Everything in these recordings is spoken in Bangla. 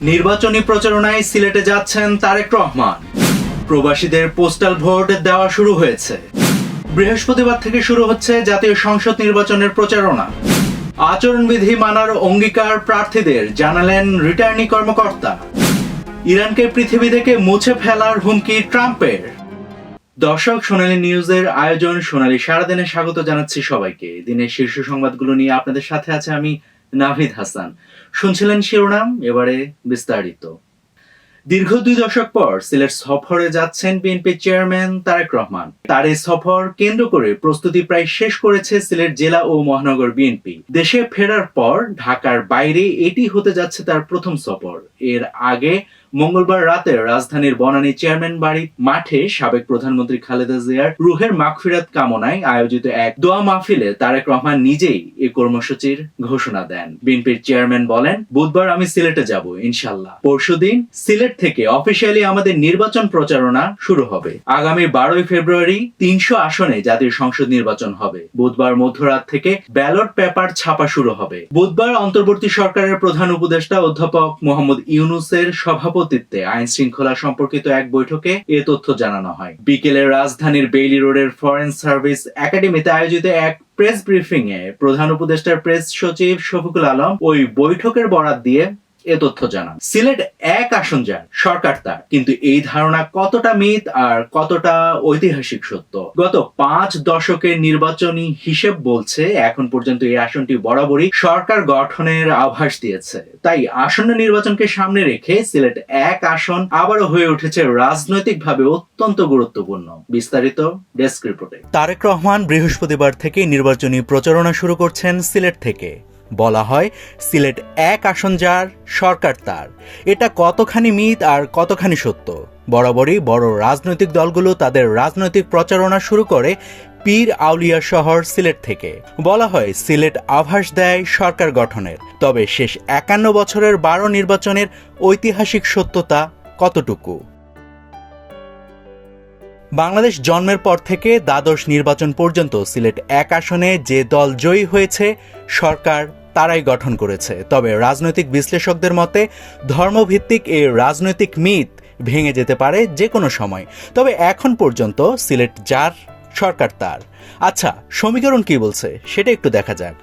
নির্বাচনী প্রচারণায় সিলেটে যাচ্ছেন তারেক রহমান। প্রবাসীদের পোস্টাল ভোট দেওয়া শুরু হয়েছে। বৃহস্পতিবার থেকে শুরু হচ্ছে জাতীয় সংসদ নির্বাচনের প্রচারণা। আচরণবিধি মানার অঙ্গীকার প্রার্থীদের জানালেন রিটার্নিং কর্মকর্তা। ইরানকে পৃথিবী থেকে মুছে ফেলার হুমকি ট্রাম্পের। দর্শক, সোনালী নিউজের আয়োজন সোনালী সারাদিনে স্বাগত জানাচ্ছি সবাইকে। দিনের শীর্ষ সংবাদগুলো নিয়ে আপনাদের সাথে আছে আমি নাভিদ হাসান। শুনছিলেন শিরোনাম, এবারে বিস্তারিত। দীর্ঘ 2 দশক পর সিলেট সফরে যাচ্ছেন বিএনপি চেয়ারম্যান তারেক রহমান। তার এই সফর কেন্দ্র করে প্রস্তুতি প্রায় শেষ করেছে সিলেট জেলা ও মহানগর বিএনপি। দেশে ফেরার পর ঢাকার বাইরে এটি হতে যাচ্ছে তার প্রথম সফর। এর আগে মঙ্গলবার রাতে রাজধানীর বনানী চেয়ারম্যান বাড়ি মাঠে সাবেক প্রধানমন্ত্রী খালেদা জিয়ার রুহের মাগফিরাত কামনায় আয়োজিত এক দোয়া মাহফিলে তারেক রহমান নিজেই এই কর্মসূচির ঘোষণা দেন। বিএনপির চেয়ারম্যান বলেন, বুধবার আমি সিলেটে যাব ইনশাল্লাহ। পরশুদিন সিলেট থেকে অফিসিয়ালি আমাদের নির্বাচন প্রচারণা শুরু হবে। আগামী 12 ফেব্রুয়ারি 300 আসনে জাতীয় সংসদ নির্বাচন হবে। বুধবার মধ্যরাত থেকে ব্যালট পেপার ছাপা শুরু হবে। বুধবার অন্তর্বর্তী সরকারের প্রধান উপদেষ্টা অধ্যাপক মোহাম্মদ ইউনূসের সভাপতিত্বে আইন শৃঙ্খলা সম্পর্কিত এক বৈঠকে এ তথ্য জানানো হয়। বিকেলে রাজধানীর বেইলি রোডের ফরেন সার্ভিস একাডেমিতে আয়োজিত এক প্রেস ব্রিফিং এ প্রধান উপদেষ্টার প্রেস সচিব শফিকুল আলম ওই বৈঠকের বরাত দিয়ে এ তথ্য জানান। সিলেট এক আসন যার, সরকার তার, কিন্তু এই ধারণা কতটা মিথ আর কতটা ঐতিহাসিক সত্য? গত 5 দশকের নির্বাচনী হিসেব বলছে এখন পর্যন্ত এই আসনটি বরাবরই সরকার গঠনের আভাস দিয়েছে। তাই আসন্ন নির্বাচনকে সামনে রেখে সিলেট এক আসন আবারও হয়ে উঠেছে রাজনৈতিকভাবে অত্যন্ত গুরুত্বপূর্ণ। বিস্তারিত ডেস্ক রিপোর্টে। তারেক রহমান বৃহস্পতিবার থেকে নির্বাচনী প্রচারণা শুরু করছেন সিলেট থেকে। বলা হয়, সিলেট এক আসন যার, সরকার তার। এটা কতখানি মিথ আর কতখানি সত্য? বরাবরই বড় রাজনৈতিক দলগুলো তাদের রাজনৈতিক প্রচারণা শুরু করে পীর আউলিয়া শহর সিলেট থেকে। বলা হয়, সিলেট আভাস দেয় সরকার গঠনের। তবে শেষ 51 বছরের 12 নির্বাচনের ঐতিহাসিক সত্যতা কতটুকু? বাংলাদেশ জন্মের পর থেকে দ্বাদশ নির্বাচন পর্যন্ত সিলেট এক আসনে যে দল জয়ী হয়েছে, সরকার তারাই গঠন করেছে। তবে রাজনৈতিক বিশ্লেষকদের মতে ধর্মভিত্তিক এই রাজনৈতিক মিথ ভেঙে যেতে পারে যে কোনো সময়। তবে এখন পর্যন্ত সিলেট যার, সরকার তার। আচ্ছা, সমীকরণ কি বলছে সেটা একটু দেখা যাক।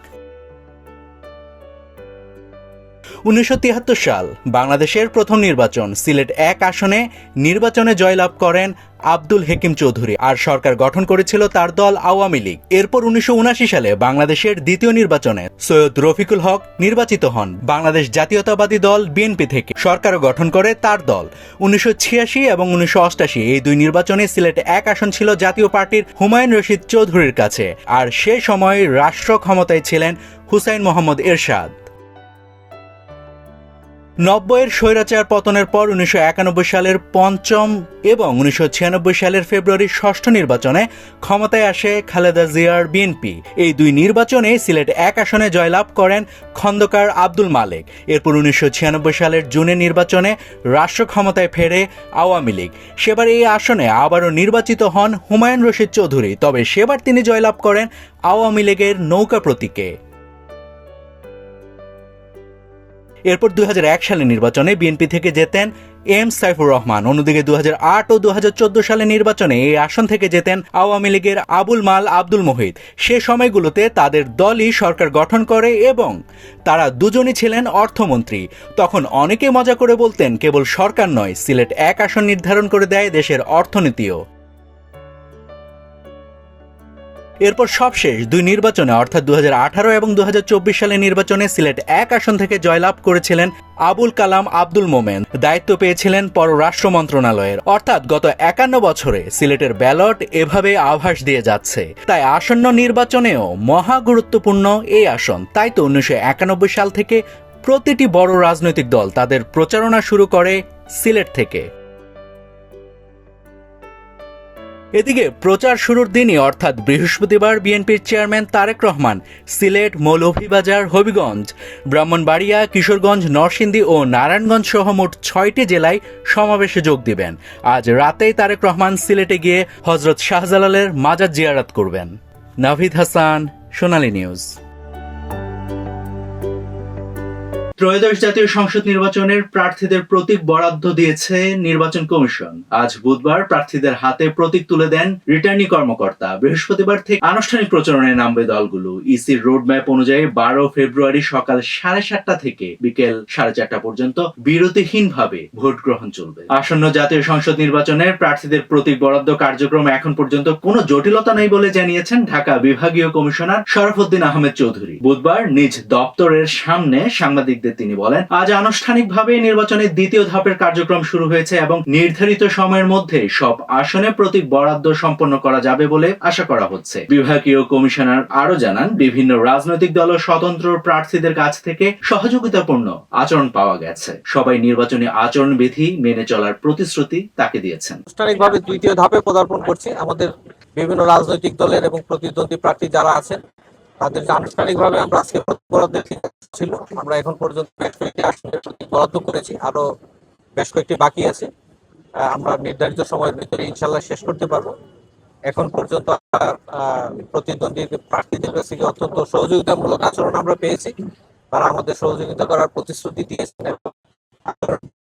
1973 সাল বাংলাদেশের প্রথম নির্বাচন। সিলেট এক আসনে নির্বাচনে জয়লাভ করেন আব্দুল হেকিম চৌধুরী, আর সরকার গঠন করেছিল তার দল আওয়ামী লীগ। এরপর 1979 সালে বাংলাদেশের দ্বিতীয় নির্বাচনে সৈয়দ রফিকুল হক নির্বাচিত হন বাংলাদেশ জাতীয়তাবাদী দল বিএনপি থেকে। সরকারও গঠন করে তার দল। 1986 এবং 1988 এই 2 নির্বাচনে সিলেট এক আসন ছিল জাতীয় পার্টির হুমায়ুন রশিদ চৌধুরীর কাছে, আর সে সময় রাষ্ট্র ক্ষমতায় ছিলেন হুসাইন মোহাম্মদ এরশাদ। 90-এর স্বৈরাচার পতনের পর 1991 সালের 5ম এবং 1996 সালের ফেব্রুয়ারির 6ষ্ঠ নির্বাচনে ক্ষমতায় আসে খালেদা জিয়ার বিএনপি। এই 2 নির্বাচনে সিলেট এক আসনে জয়লাভ করেন খন্দকার আব্দুল মালেক। এরপর 1996 সালের জুনের নির্বাচনে রাষ্ট্র ক্ষমতায় ফেরে আওয়ামী লীগ। সেবার এই আসনে আবারও নির্বাচিত হন হুমায়ুন রশিদ চৌধুরী। তবে সেবার তিনি জয়লাভ করেন আওয়ামী লীগের নৌকা প্রতীকে। এরপর 2001 সালের নির্বাচনে বিএনপি থেকে জেতেন এম সাইফুর রহমান। অন্যদিকে 2008 ও 2014 সালের নির্বাচনে এই আসন থেকে জেতেন আওয়ামী লীগের আবুল মাল আব্দুল মোহিত। সে সময়গুলোতে তাদের দলই সরকার গঠন করে এবং তারা দুজনই ছিলেন অর্থমন্ত্রী। তখন অনেকে মজা করে বলতেন, কেবল সরকার নয়, সিলেট এক আসন নির্ধারণ করে দেয় দেশের অর্থনীতিও। এরপর সবশেষ 2 নির্বাচনে অর্থাৎ 2018 এবং 2024 সালের নির্বাচনে সিলেট এক আসন থেকে জয়লাভ করেছিলেন আবুল কালাম আব্দুল মোমেন। দায়িত্ব পেয়েছিলেন পররাষ্ট্র মন্ত্রণালয়ের। অর্থাৎ গত 51 বছরে সিলেটের ব্যালট এভাবে আভাস দিয়ে যাচ্ছে। তাই আসন্ন নির্বাচনেও মহা গুরুত্বপূর্ণ এই আসন। তাই তো 1991 সাল থেকে প্রতিটি বড় রাজনৈতিক দল তাদের প্রচারণা শুরু করে সিলেট থেকে। এদিকে প্রচার শুরুর দিনই অর্থাৎ বৃহস্পতিবার বিএনপির চেয়ারম্যান তারেক রহমান সিলেট, মৌলভীবাজার, হবিগঞ্জ, ব্রাহ্মণবাড়িয়া, কিশোরগঞ্জ, নরসিংদী ও নারায়ণগঞ্জ সহ মোট 6টি জেলায় সমাবেশে যোগ দিবেন। আজ রাতেই তারেক রহমান সিলেটে গিয়ে হযরত শাহজালালের মাজার জিয়ারত করবেন। নাভিদ হাসান, সোনালী নিউজ। ত্রয়োদশ জাতীয় সংসদ নির্বাচনের প্রার্থীদের প্রতীক বরাদ্দ দিয়েছে নির্বাচন কমিশন। আজ বুধবার প্রার্থীদের হাতে প্রতীক তুলে দেন রিটার্নিং কর্মকর্তা। বৃহস্পতিবার থেকে আনুষ্ঠানিক প্রচারণে নামবে দলগুলো। ইসির রোডম্যাপ অনুযায়ী 12 ফেব্রুয়ারি সকাল 7:30 থেকে বিকেল 4:30 পর্যন্ত বিরতিহীনভাবে ভোট গ্রহণ চলবে। আসন্ন জাতীয় সংসদ নির্বাচনের প্রার্থীদের প্রতীক বরাদ্দ কার্যক্রম এখন পর্যন্ত কোনো জটিলতা নেই বলে জানিয়েছেন ঢাকা বিভাগীয় কমিশনার শরফুদ্দিন আহমেদ চৌধুরী। বুধবার নিজ দপ্তরের সামনে সাংবাদিকদের তিনি বলেন, আজ আনুষ্ঠানিকভাবে নির্বাচনের দ্বিতীয় ধাপের কার্যক্রম শুরু হয়েছে এবং নির্ধারিত সময়ের মধ্যে সব আসনে প্রতীক বরাদ্দ সম্পন্ন করা যাবে বলে আশা করা হচ্ছে। বিভাগীয় কমিশনার আরো জানান, বিভিন্ন রাজনৈতিক দল ও স্বতন্ত্র প্রার্থীদের কাছ থেকে সহযোগিতাপূর্ণ আচরণ পাওয়া গেছে। সবাই নির্বাচনী আচরণবিধি মেনে চলার প্রতিশ্রুতি তাকে দিয়েছেন। আনুষ্ঠানিকভাবে দ্বিতীয় ধাপে পদার্পণ করছি। আমাদের বিভিন্ন রাজনৈতিক দলের এবং প্রতিদ্বন্দ্বী প্রার্থী যারা আছেন তাদেরকে আনুষ্ঠানিকভাবে আমরা আজকে বরাদ্দ ছিল। আমরা এখন পর্যন্ত বেশ কয়েকটি আসনের প্রতীক বরাদ্দ করেছি, আরো বেশ কয়েকটি বাকি আছে। আমরা নির্ধারিত সময়ের ভিতরে ইনশাল্লাহ শেষ করতে পারবো। এখন পর্যন্ত প্রতিদ্বন্দ্বী প্রার্থীদের কাছ থেকে অত্যন্ত সহযোগিতামূলক আচরণ আমরা পেয়েছি। তারা আমাদের সহযোগিতা করার প্রতিশ্রুতি দিয়েছেন,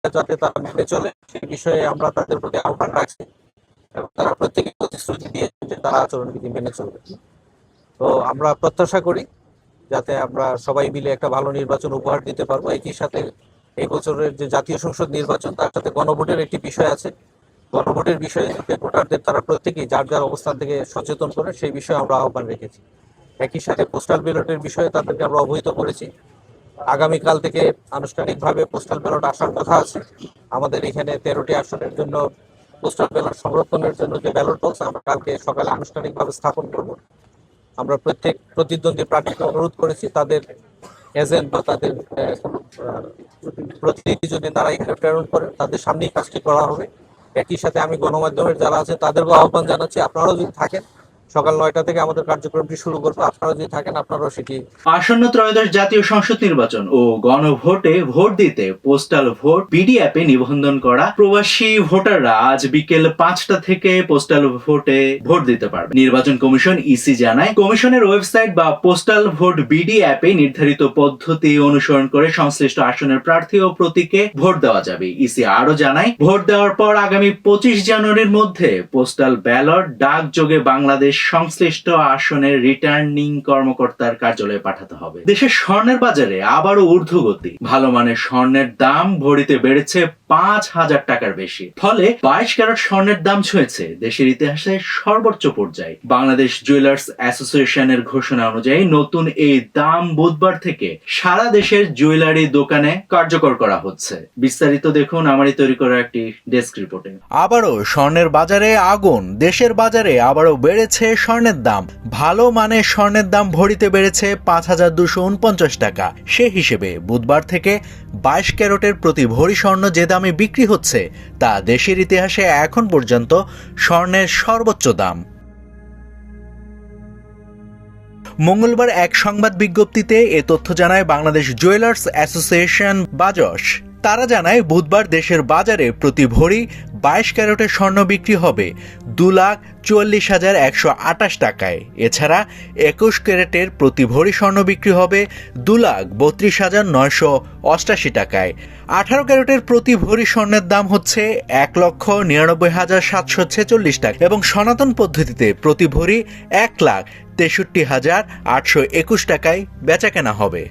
যাতে তারা মেনে চলে সেই বিষয়ে আমরা তাদের প্রতি আহ্বান রাখছি এবং তারা প্রত্যেকে প্রতিশ্রুতি দিয়েছেন যে তারা আচরণবিধি মেনে চলবে। তো আমরা প্রত্যাশা করি যাতে আমরা সবাই মিলে একটা ভালো নির্বাচন উপহার দিতে পারবো। একই সাথে এই বছরের যে জাতীয় সংসদ নির্বাচন তার সাথে গণভোটের একটি বিষয় আছে। গণভোটের বিষয়ে ভোটারদের তারা প্রত্যেকেই যার যার অবস্থান থেকে সচেতন করে সেই বিষয়ে আমরা আহ্বান রেখেছি। একই সাথে পোস্টাল ব্যালটের বিষয়ে তাদেরকে আমরা অবহিত করেছি। আগামীকাল থেকে আনুষ্ঠানিকভাবে পোস্টাল ব্যালট আসার কথা আছে। আমাদের এখানে 13টি আসনের জন্য পোস্টাল ব্যালট সংরক্ষণের জন্য যে ব্যালট বক্স আমরা কালকে সকালে আনুষ্ঠানিকভাবে স্থাপন করব। আমরা প্রত্যেক প্রতিদ্বন্দ্বী প্রার্থীকে অনুরোধ করেছি তাদের এজেন্ট বা তাদের প্রতিনিধি যদি তারা এখানে প্রেরণ করে তাদের সামনেই কাজটি করা হবে। একই সাথে আমি গণমাধ্যমের যারা আছে তাদেরকেও আহ্বান জানাচ্ছি, আপনারাও যদি থাকেন সকাল 9টা থেকে আমাদের কার্যক্রমটি শুরু করবো, আপনারা যদি থাকেন আপনারাও সেটি। আসন্ন ত্রয়োদশ জাতীয় সংসদ নির্বাচন ও গণভোটে ভোট দিতে পোস্টাল ভোট বিডি অ্যাপে নিবন্ধন করা প্রবাসী ভোটাররা আজ বিকেল 5টা থেকে পোস্টাল ভোটে ভোট দিতে পারবে। নির্বাচন কমিশন ইসি জানায়, কমিশনের ওয়েবসাইট বা পোস্টাল ভোট বিডি অ্যাপে নির্ধারিত পদ্ধতি অনুসরণ করে সংশ্লিষ্ট আসনের প্রার্থী ও প্রতীকে ভোট দেওয়া যাবে। ইসি আরো জানায়, ভোট দেওয়ার পর আগামী 25 জানুয়ারির মধ্যে পোস্টাল ব্যালট ডাকযোগে বাংলাদেশ সংশ্লিষ্ট আসনের রিটার্নিং কর্মকর্তার কার্যালয়ে পাঠাতে হবে। দেশের স্বর্ণের বাজারে আবারও ঊর্ধ্বগতি। ভালো মানের স্বর্ণের দাম ভরিতে বেড়েছে 5,000 টাকার বেশি। ফলে 22 ক্যারেট স্বর্ণের দাম ছুঁয়েছে দেশের ইতিহাসে সর্বোচ্চ পর্যায়ে। বাংলাদেশ জুয়েলার্স অ্যাসোসিয়েশনের ঘোষণা অনুযায়ী নতুন এই দাম বুধবার থেকে সারা দেশের জুয়েলারি দোকানে কার্যকর করা হচ্ছে। বিস্তারিত দেখুন আমারই তৈরি করা একটি ডেস্ক রিপোর্টে। আবারও স্বর্ণের বাজারে আগুন। দেশের বাজারে আবারও বেড়েছে স্বর্ণের দাম। ভালো মানের স্বর্ণের দাম ভরিতে বেড়েছে 5,249 টাকা। সে হিসেবে বুধবার থেকে 22 ক্যারেটের প্রতি ভরি স্বর্ণ যে দামে বিক্রি হচ্ছে তা দেশের ইতিহাসে এখন পর্যন্ত স্বর্ণের সর্বোচ্চ দাম। মঙ্গলবার এক সংবাদ বিজ্ঞপ্তিতে এ তথ্য জানায় বাংলাদেশ জুয়েলার্স অ্যাসোসিয়েশন বাজস। তারা জানায়, বুধবার দেশের বাজারে প্রতি ভরি 22 ক্যারেটের স্বর্ণ বিক্রি হবে 2,44,128 টাকায়। এছাড়া 21 ক্যারেটের প্রতি ভরি স্বর্ণ বিক্রি হবে 2,32,988 টাকায়। 18 ক্যারেটের প্রতি ভরি স্বর্ণের দাম হচ্ছে 1,99,746 টাকা এবং সনাতন পদ্ধতিতে প্রতি ভরি 1,63,821 টাকায় বেচাকেনা হবে।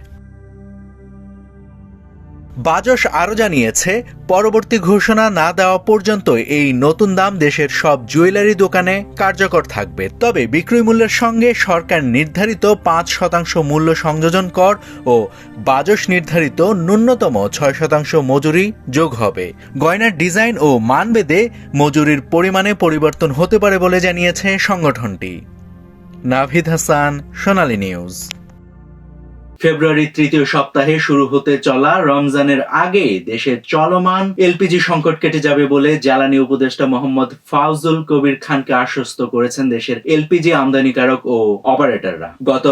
বাজস আরও জানিয়েছে, পরবর্তী ঘোষণা না দেওয়া পর্যন্ত এই নতুন দাম দেশের সব জুয়েলারি দোকানে কার্যকর থাকবে। তবে বিক্রয় মূল্যের সঙ্গে সরকার নির্ধারিত 5% মূল্য সংযোজন কর ও বাজস নির্ধারিত ন্যূনতম 6% মজুরি যোগ হবে। গয়নার ডিজাইন ও মানভেদে মজুরির পরিমাণে পরিবর্তন হতে পারে বলে জানিয়েছে সংগঠনটি। নাভিদ হাসান, সোনালী নিউজ। ফেব্রুয়ারির তৃতীয় সপ্তাহে শুরু হতে চলা রমজানের আগে দেশের চলমান এলপিজি সংকট কেটে যাবে বলে জ্বালানি উপদেষ্টা মোহাম্মদ ফাউজুল কবির খানকে আশ্বস্ত করেছেন দেশের এলপিজি আমদানিকারক ও অপারেটররা। গত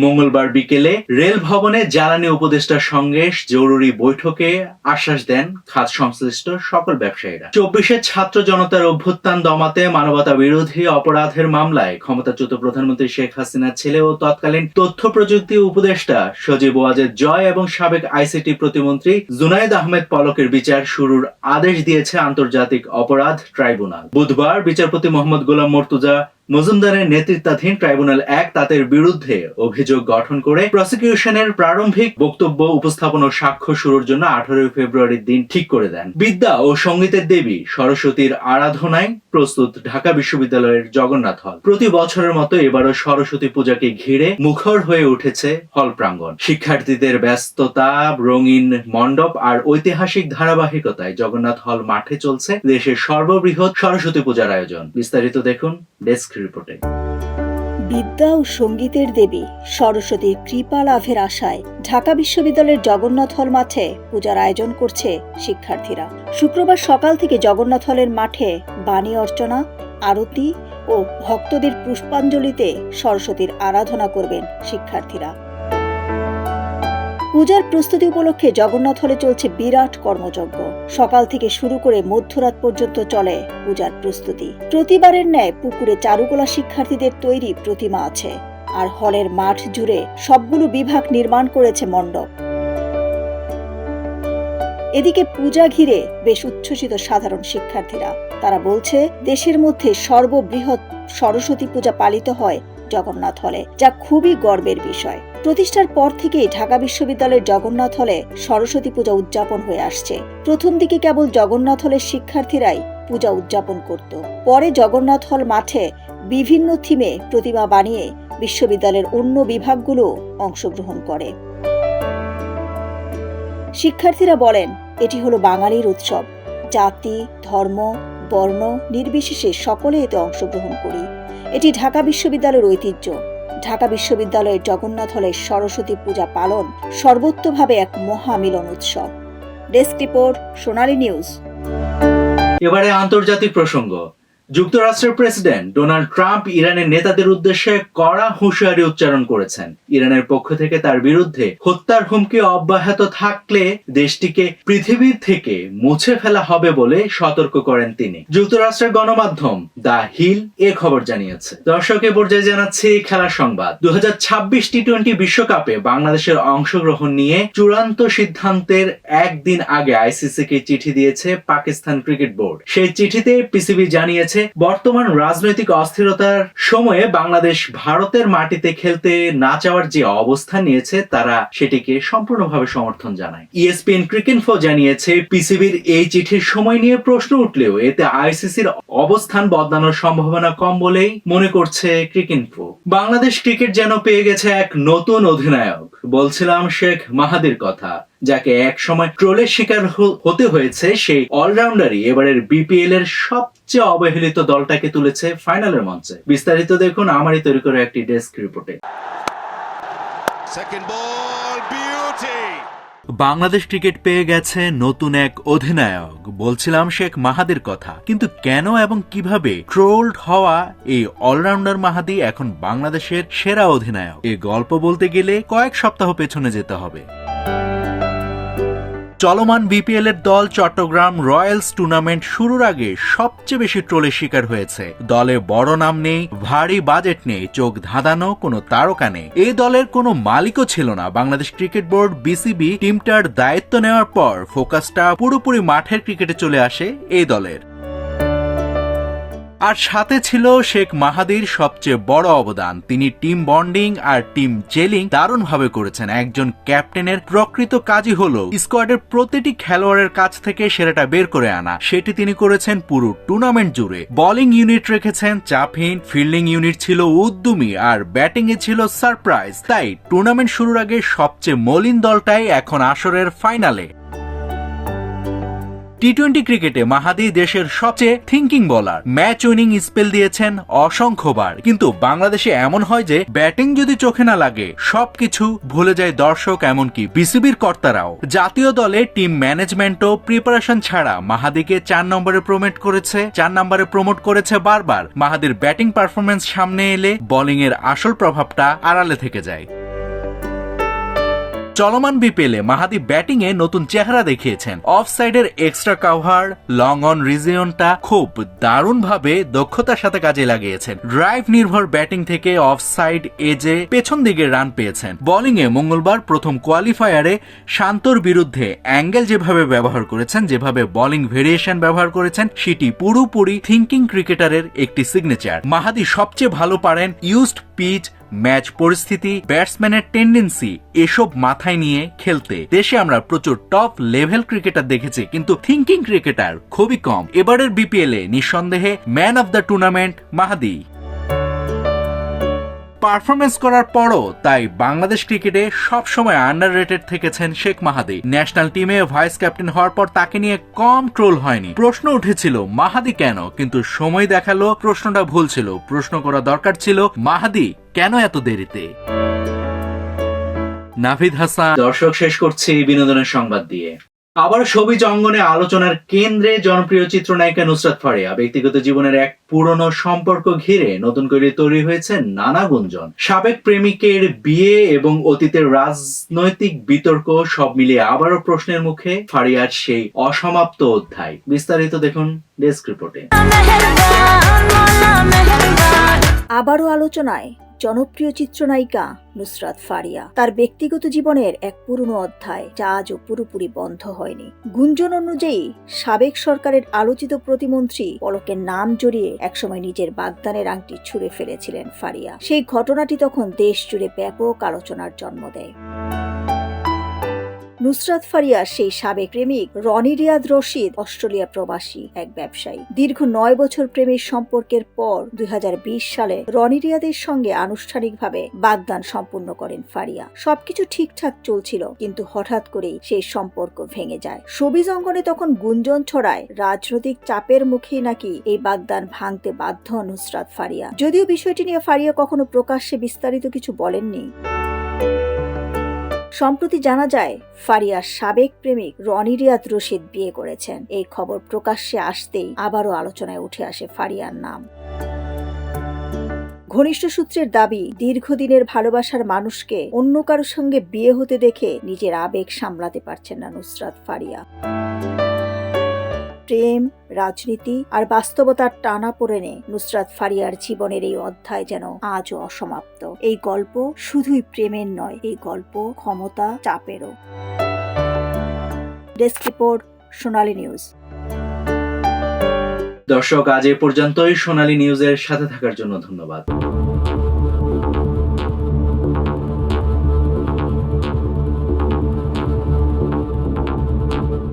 মঙ্গলবার বিকেলে রেল ভবনে জ্বালানি উপদেষ্টার সঙ্গে জরুরি বৈঠকে আশ্বাস দেন খাত সংশ্লিষ্ট সকল ব্যবসায়ীরা। 24 ছাত্র জনতার অভ্যুত্থান দমাতে মানবতা বিরোধী অপরাধের মামলায় ক্ষমতাচ্যুত প্রধানমন্ত্রী শেখ হাসিনার ছেলে ও তৎকালীন তথ্য প্রযুক্তি উপদেষ্টা সজীব ওয়াজেদ জয় এবং সাবেক আইসিটি প্রতিমন্ত্রী জুনায়েদ আহমেদ পলকের বিচার শুরুর আদেশ দিয়েছে আন্তর্জাতিক অপরাধ ট্রাইব্যুনাল। বুধবার বিচারপতি মোহাম্মদ গোলাম মর্তুজা মজুমদারের নেতৃত্বাধীন ট্রাইব্যুনাল ১ তাদের বিরুদ্ধে অভিযোগ গঠন করে প্রসিকিউশনের প্রারম্ভিক বক্তব্য উপস্থাপন ও সাক্ষ্য শুরুর জন্য 18 ফেব্রুয়ারির দিন ঠিক করে দেন। বিদ্যা ও সঙ্গীতের দেবী সরস্বতীর আরাধনায় প্রস্তুত ঢাকা বিশ্ববিদ্যালয়ের জগন্নাথ হল। প্রতি বছরের মতো এবারও সরস্বতী পূজাকে ঘিরে মুখর হয়ে উঠেছে হল প্রাঙ্গণ। শিক্ষার্থীদের ব্যস্ততা, রঙিন মণ্ডপ আর ঐতিহাসিক ধারাবাহিকতায় জগন্নাথ হল মাঠে চলছে দেশের সর্ববৃহৎ সরস্বতী পূজার আয়োজন। বিস্তারিত দেখুন ডেস্ক রিপোর্টে। বিদ্যা ও সঙ্গীতের দেবী সরস্বতীর কৃপা লাভের আশায় ঢাকা বিশ্ববিদ্যালয়ের জগন্নাথ হল মাঠে পূজার আয়োজন করছে শিক্ষার্থীরা। শুক্রবার সকাল থেকে জগন্নাথ হলের মাঠে বাণী অর্চনা, আরতি ও ভক্তদের পুষ্পাঞ্জলিতে সরস্বতীর আরাধনা করবেন শিক্ষার্থীরা। পূজার প্রস্তুতি উপলক্ষে জগন্নাথ হলে চলছে বিরাট কর্মযজ্ঞ। সকাল থেকে শুরু করে মধ্যরাত পর্যন্ত চলে পূজার প্রস্তুতি। প্রতিবারের ন্যায় পুকুরে চারুকলা শিক্ষার্থীদের তৈরি প্রতিমা আছে, আর হলের মাঠ জুড়ে সবগুলো বিভাগ নির্মাণ করেছে মণ্ডপ। এদিকে পূজা ঘিরে বেশ উচ্ছ্বসিত সাধারণ শিক্ষার্থীরা। তারা বলছে, দেশের মধ্যে সর্ববৃহৎ সরস্বতী পূজা পালিত হয় জগন্নাথ হলে, যা খুবই গর্বের বিষয়। প্রতিষ্ঠার পর থেকেই ঢাকা বিশ্ববিদ্যালয়ের জগন্নাথ হলে সরস্বতী পূজা উদযাপন হয়ে আসছে। প্রথম দিকে কেবল জগন্নাথ হলের শিক্ষার্থীরাই পূজা উদযাপন করত। পরে জগন্নাথ হল মাঠে বিভিন্ন থিমে প্রতিমা বানিয়ে বিশ্ববিদ্যালয়ের অন্য বিভাগগুলো অংশগ্রহণ করে। শিক্ষার্থীরা বলেন, এটি হলো বাঙালির উৎসব। জাতি, ধর্ম, বর্ণ নির্বিশেষে সকলে এতে অংশগ্রহণ করি। এটি ঢাকা বিশ্ববিদ্যালয়ের ঐতিহ্য। ঢাকা বিশ্ববিদ্যালয়ের জগন্নাথ হলের সরস্বতী পূজা পালন সর্বত্রভাবে এক মহামিলন উৎসব। ডেস্ক রিপোর্ট, সোনালী নিউজ। এবারে আন্তর্জাতিক প্রসঙ্গ। যুক্তরাষ্ট্রের প্রেসিডেন্ট ডোনাল্ড ট্রাম্প ইরানের নেতাদের উদ্দেশ্যে কড়া হুঁশিয়ারি উচ্চারণ করেছেন। ইরানের পক্ষ থেকে তার বিরুদ্ধে হত্যার হুমকি অব্যাহত থাকলে দেশটিকে পৃথিবীর থেকে মুছে ফেলা হবে বলে সতর্ক করেন তিনি। যুক্তরাষ্ট্রের গণমাধ্যম দ্য হিল এ খবর জানিয়েছে। দর্শকের পর্যায়ে জানাচ্ছি খেলার সংবাদ। 2026 টি-20 বিশ্বকাপে বাংলাদেশের অংশগ্রহণ নিয়ে চূড়ান্ত সিদ্ধান্তের একদিন আগে আইসিসিকে চিঠি দিয়েছে পাকিস্তান ক্রিকেট বোর্ড। সেই চিঠিতে পিসিবি জানিয়েছে, বর্তমান রাজনৈতিক অস্থিরতার সময়ে বাংলাদেশ ভারতের মাটিতে খেলতে না চাওয়ার যে অবস্থান নিয়েছে তারা সেটিকে সম্পূর্ণভাবে সমর্থন জানায়। ইএসপিএন ক্রিকইনফো জানিয়েছে, পিসিবির এই চিঠির সময় নিয়ে প্রশ্ন উঠলেও এতে আইসিসির অবস্থান বদলানোর সম্ভাবনা কম বলেই মনে করছে ক্রিকইনফো। বাংলাদেশ ক্রিকেট যেন পেয়ে গেছে এক নতুন অধিনায়ক। বলছিলাম শেখ মাহাদির কথা, যাকে এক সময় ট্রোলের শিকার হতে হয়েছে। সেই অলরাউন্ডারই এবারের বিপিএল এর সবচেয়ে অবহেলিত দলটাকে তুলেছে ফাইনালের মঞ্চে। বিস্তারিত দেখুন আমারই তৈরি করা একটি ডেস্ক রিপোর্টে। বাংলাদেশ ক্রিকেট পেয়ে গেছে নতুন এক অধিনায়ক। বলছিলাম শেখ মাহাদির কথা, কিন্তু কেন এবং কিভাবে ট্রোলড হওয়া এই অলরাউন্ডার মাহাদি এখন বাংলাদেশের সেরা অধিনায়ক? এই গল্প বলতে গেলে কয়েক সপ্তাহ পেছনে যেতে হবে। চলমান বিপিএল এর দল চট্টগ্রাম রয়্যালস টুর্নামেন্ট শুরুর আগে সবচেয়ে বেশি ট্রোলের শিকার হয়েছে। দলে বড় নাম নেই, ভারী বাজেট নেই, চোখ ধাঁধানো কোনো তারকা নেই। এই দলের কোনো মালিকও ছিল না। বাংলাদেশ ক্রিকেট বোর্ড বিসিবি টিমটার দায়িত্ব নেওয়ার পর ফোকাসটা পুরোপুরি মাঠের ক্রিকেটে চলে আসে এই দলের। আর সাথে ছিল শেখ মাহাদির সবচেয়ে বড় অবদান। তিনি টিম বন্ডিং আর টিম জেলিং দারুণভাবে করেছেন। একজন ক্যাপ্টেনের প্রকৃত কাজই হলো স্কোয়াডের প্রতিটি খেলোয়াড়ের কাছ থেকে সেরাটা বের করে আনা। সেটি তিনি করেছেন পুরো টুর্নামেন্ট জুড়ে। বোলিং ইউনিট রেখেছেন চাপহীন, ফিল্ডিং ইউনিট ছিল উদ্যমী, আর ব্যাটিং এ ছিল সারপ্রাইজ। তাই টুর্নামেন্ট শুরুর আগে সবচেয়ে মলিন দলটাই এখন আসরের ফাইনালে। টি-20 ক্রিকেটে মাহাদি দেশের সবচেয়ে thinking bowler. Match winning spell দিয়েছেন অসংখ্যবার। কিন্তু বাংলাদেশে এমন হয় যে ব্যাটিং যদি চোখে না লাগে সবকিছু ভুলে যায় দর্শক, এমনকি বিসিবির কর্তারাও। জাতীয় দলে টিম ম্যানেজমেন্টও প্রিপারেশন ছাড়া মাহাদিকে 4 নম্বরে প্রমোট করেছে বারবার। মাহাদির ব্যাটিং পারফরমেন্স সামনে এলে বোলিং এর আসল প্রভাবটা আড়ালে থেকে যায়। চলমান বিপিএলে মাহাদি ব্যাটিংয়ে নতুন চেহারা দেখিয়েছেন। অফ সাইডের এক্সট্রা কাভার, লং অন রিজিয়নটা খুব দারুণভাবে দক্ষতার সাথে কাজে লাগিয়েছেন। ড্রাইভ নির্ভর ব্যাটিং থেকে অফ সাইড এজে পেছন দিকে রান পেয়েছেন। বোলিংয়ে মঙ্গলবার প্রথম কোয়ালিফায়ারে শান্তর বিরুদ্ধে অ্যাঙ্গেল যেভাবে ব্যবহার করেছেন, যেভাবে বোলিং ভেরিয়েশন ব্যবহার করেছেন, সেটি পুরোপুরি থিঙ্কিং ক্রিকেটারের একটি সিগনেচার। মাহাদি সবচেয়ে ভালো পারেন ইউজড পিচ, ম্যাচ পরিস্থিতি, ব্যাটসম্যানের টেন্ডেন্সি এসব মাথায় নিয়ে খেলতে। দেশে আমরা প্রচুর টপ লেভেল ক্রিকেটার দেখেছি, কিন্তু থিঙ্কিং ক্রিকেটার খুবই কম। এবারের বিপিএলে নিঃসন্দেহে man of the tournament Mahedi. Performance করার পরও তাই বাংলাদেশ ক্রিকেটে সবসময় আন্ডাররেটেড থেকেছেন শেখ মাহাদি। ন্যাশনাল টিমে ভাইস ক্যাপ্টেন হওয়ার পর তাকে নিয়ে কম ট্রোল হয়নি। প্রশ্ন উঠেছিল মাহাদি কেন, কিন্তু সময় দেখালো প্রশ্নটা ভুল ছিল। প্রশ্ন করা দরকার ছিল মাহাদি কেন এত দেরিতে। নাভিদ হাসান। দর্শক, শেষ করছি বিনোদনের সংবাদ দিয়ে। আবার সবিজ অঙ্গনে আলোচনার কেন্দ্রে জনপ্রিয় চিত্রনায়িকা নুসরাত ফারিয়া। ব্যক্তিগত জীবনের এক পুরনো সম্পর্ক ঘিরে নতুন করে তৈরি হয়েছে নানা গুঞ্জন। সাবেক প্রেমিকের বিয়ে এবং অতীতের রাজনৈতিক বিতর্ক সব মিলিয়ে আবারও প্রশ্নের মুখে ফারিয়ার সেই অসমাপ্ত অধ্যায়। বিস্তারিত দেখুন ডেস্ক রিপোর্টে। আবারও আলোচনায় জনপ্রিয় চিত্রনায়িকা নুসরাত ফারিয়া। তার ব্যক্তিগত জীবনের এক পুরনো অধ্যায় যা আজও পুরোপুরি বন্ধ হয়নি। গুঞ্জন অনুযায়ী সাবেক সরকারের আলোচিত প্রতিমন্ত্রী পলকের নাম জড়িয়ে একসময় নিজের বাগদানের আংটি ছুঁড়ে ফেলেছিলেন ফারিয়া। সেই ঘটনাটি তখন দেশ জুড়ে ব্যাপক আলোচনার জন্ম দেয়। নুসরাত ফারিয়া সেই সাবেক প্রেমিক রনি রিয়াদ রশিদ অস্ট্রেলিয়া প্রবাসী এক ব্যবসায়ী। দীর্ঘ 9 বছর প্রেমের সম্পর্কের পর 2020 সালে রনি রিয়াদের সঙ্গে আনুষ্ঠানিকভাবে বাগদান সম্পূর্ণ করেন ফারিয়া। সবকিছু ঠিকঠাক চলছিল, কিন্তু হঠাৎ করেই সেই সম্পর্ক ভেঙে যায়। শোবিজ অঙ্গনে তখন গুঞ্জন ছড়ায় রাজনৈতিক চাপের মুখেই নাকি এই বাগদান ভাঙতে বাধ্য নুসরাত ফারিয়া। যদিও বিষয়টি নিয়ে ফারিয়া কখনো প্রকাশ্যে বিস্তারিত কিছু বলেননি। সম্প্রতি জানা যায় ফারিয়ার সাবেক প্রেমিক রনি রিয়াদ রশিদ বিয়ে করেছেন। এই খবর প্রকাশ্যে আসতেই আবারও আলোচনায় উঠে আসে ফারিয়ার নাম। ঘনিষ্ঠ সূত্রের দাবি, দীর্ঘদিনের ভালোবাসার মানুষকে অন্য কারোর সঙ্গে বিয়ে হতে দেখে নিজের আবেগ সামলাতে পারছেন না নুসরাত ফারিয়া। প্রেম, রাজনীতি আর বাস্তবতার টানাপোড়েনে নুসরাত ফারিয়ার জীবনের এই অধ্যায় যেন আজও অসমাপ্ত। এই গল্প শুধুই প্রেমের নয়, এই গল্প ক্ষমতা, চাপেরও। ডেস্ক রিপোর্ট, সোনালী নিউজ। দর্শক, আজ এ পর্যন্তই। সোনালী নিউজের সাথে থাকার জন্য ধন্যবাদ।